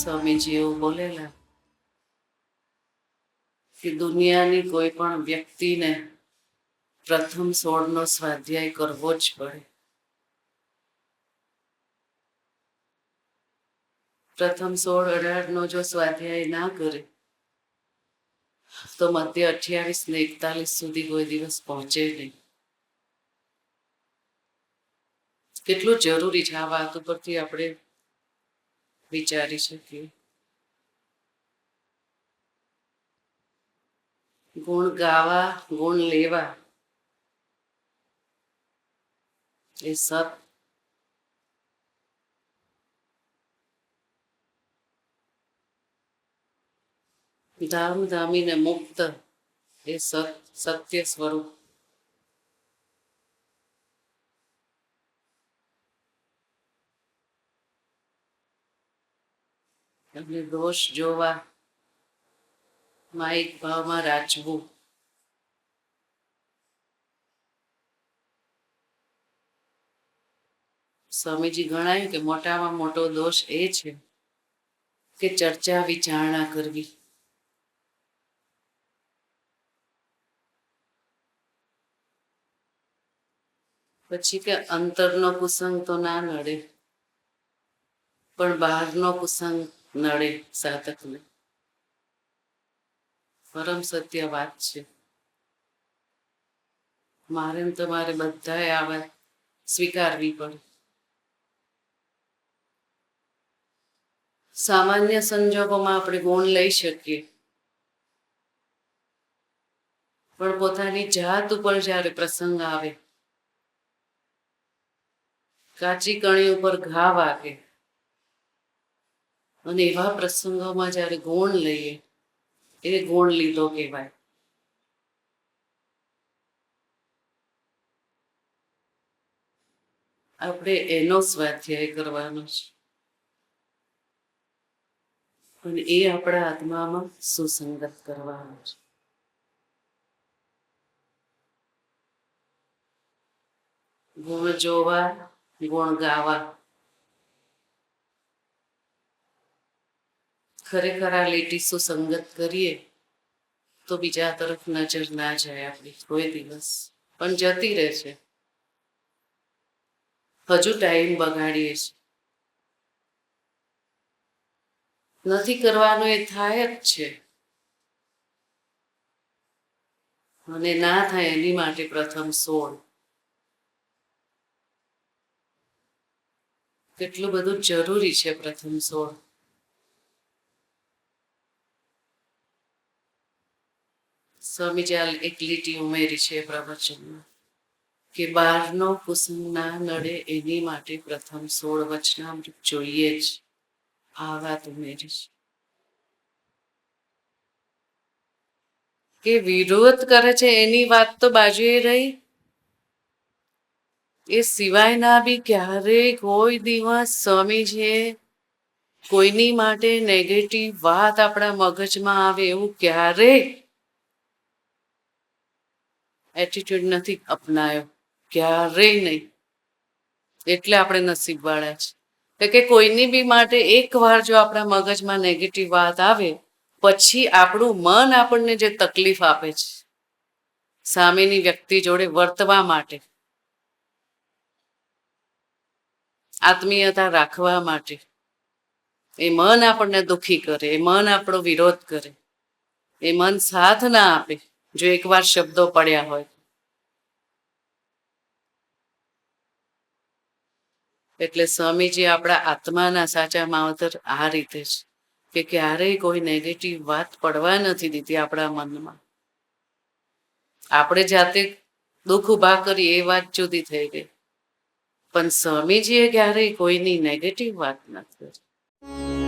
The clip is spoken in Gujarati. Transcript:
સ્વામીજી એવું બોલેલા કે દુનિયાની કોઈ પણ વ્યક્તિને પ્રથમ 16નો સ્વાધ્યાય કરવો જ પડે. પ્રથમ 16-18નો જો સ્વાધ્યાય ના કરે તો મધ્ય 28 ને 41 સુધી કોઈ દિવસ પહોંચે નહીં. કેટલું જરૂરી છે આ વાત ઉપરથી આપણે વિચારી શકીએ. ગુણ ગાવા, ગુણ લેવા એ સત. ધામ ધામીને મુક્ત એ સત્ય સ્વરૂપ. અને દોષ જોવા, માઇક ભાવમાં રાચવું, સ્વામીજી ગણાયું કે મોટામાં મોટો દોષ એ છે કે ચર્ચા વિચારણા કરવી. પછી કે અંતરનો કુસંગ તો ના નડે, પણ બહારનો કુસંગ નડે સાધકને. પરમ સત્ય વાત છે. મારે ને તમારે બધાએ આ વાત સ્વીકારવી પડે. સામાન્ય સંજોગોમાં આપણે ગુણ લઈ શકીએ, પણ પોતાની જાત ઉપર જ્યારે પ્રસંગ આવે, કાચી કણી ઉપર ઘા વાગે, અને એવા પ્રસંગોમાં જ્યારે ગુણ લઈએ એ ગુણ લીધો કહેવાય. આપણે એનો સ્વાધ્યાય કરવાનો છે અને એ આપણા આત્મામાં સુસંગત કરવાનો છે. ગુણ જોવા, ગુણ ગાવા, ખરેખર આ લીટી સુસંગત કરીએ તો બીજા તરફ નજર ના જાય આપણી કોઈ દિવસ, પણ જતી રહે છે. હજુ ટાઈમ બગાડીએ છીએ. નથી કરવાનું એ થાય જ છે, અને ના થાય એની માટે પ્રથમ 16 કેટલું બધું જરૂરી છે. પ્રથમ 16 સ્વામીજી એક લીટી ઉમેરી છે પ્રવચનમાં કે બહારનો કુસુમ ના નડે એની માટે પ્રથમ 16 વચનામૃત જોઈએ જ. આ વાત ઉમેરી છે કે વિરોધ કરે છે એની વાત તો બાજુએ રહી, એ સિવાયના બી ક્યારેય કોઈ દિવસ સ્વામીજીએ કોઈની માટે નેગેટિવ વાત આપણા મગજમાં આવે એવું ક્યારેય એટીટ્યુડ નથી અપનાયો, ક્યારેય નહીં. એટલે આપણે નસીબવાળા છે કે કોઈની બી માટે એકવાર જો આપણા મગજમાં નેગેટિવ વાત આવે પછી આપણું મન આપણને જે તકલીફ આપે છે સામેની વ્યક્તિ જોડે વર્તવા માટે, આત્મીયતા રાખવા માટે, એ મન આપણને દુખી કરે, એ મન આપણો વિરોધ કરે, એ મન સાથ ના આપે જો એકવાર શબ્દો પડ્યા હોય. એટલે સ્વામીજી આપણા આત્માના સાચા માવતર આ રીતે છે કે ક્યારેય કોઈ નેગેટિવ વાત પડવા નથી દીધી આપણા મનમાં. આપણે જાતે દુઃખ ઉભા કરીએ એ વાત જુદી થઈ ગઈ, પણ સ્વામીજીએ ક્યારેય કોઈની નેગેટિવ વાત નથી કરી.